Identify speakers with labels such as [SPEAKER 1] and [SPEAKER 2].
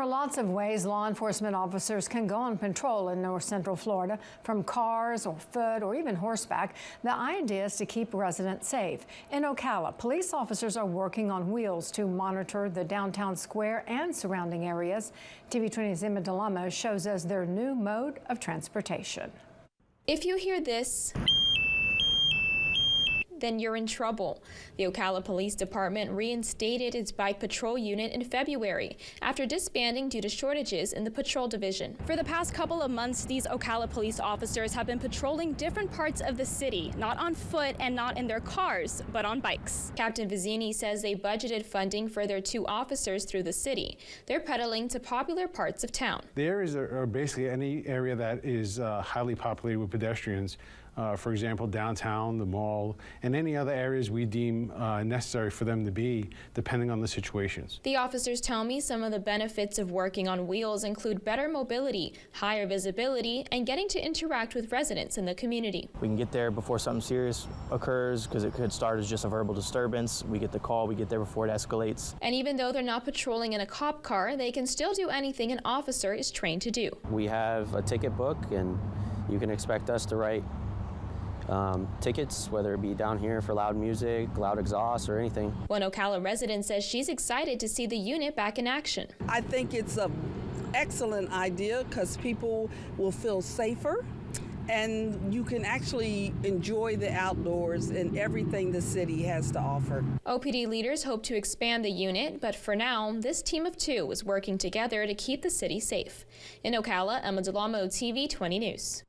[SPEAKER 1] lots of ways law enforcement officers can go on patrol in North Central Florida, from cars or foot or even horseback. The idea is to keep residents safe. In Ocala, police officers are working on wheels to monitor the downtown square and surrounding areas. TV 20's Emma DeLamo shows us their new mode of transportation.
[SPEAKER 2] If you hear this, then you're in trouble. The Ocala Police Department reinstated its bike patrol unit in February after disbanding due to shortages in the patrol division.
[SPEAKER 3] For the past couple of months, these Ocala police officers have been patrolling different parts of the city, not on foot and not in their cars, but on bikes.
[SPEAKER 2] Captain Vizzini says they budgeted funding for their 2 officers through the city. They're pedaling to popular parts of town.
[SPEAKER 4] The areas are basically any area that is highly populated with pedestrians. For example, downtown, the mall, and any other areas we deem necessary for them to be, depending on the situations.
[SPEAKER 2] The officers tell me some of the benefits of working on wheels include better mobility, higher visibility, and getting to interact with residents in the community.
[SPEAKER 5] We can get there before something serious occurs, because it could start as just a verbal disturbance. We get the call, we get there before it escalates.
[SPEAKER 2] And even though they're not patrolling in a cop car, they can still do anything an officer is trained to do.
[SPEAKER 5] We have a ticket book, and you can expect us to write tickets, whether it be down here for loud music, loud exhaust, or anything.
[SPEAKER 2] One Ocala resident says she's excited to see the unit back in action.
[SPEAKER 6] I think it's an excellent idea because people will feel safer and you can actually enjoy the outdoors and everything the city has to offer.
[SPEAKER 2] OPD leaders hope to expand the unit, but for now, this team of 2 is working together to keep the city safe. In Ocala, Emma DeLamo, TV 20 News.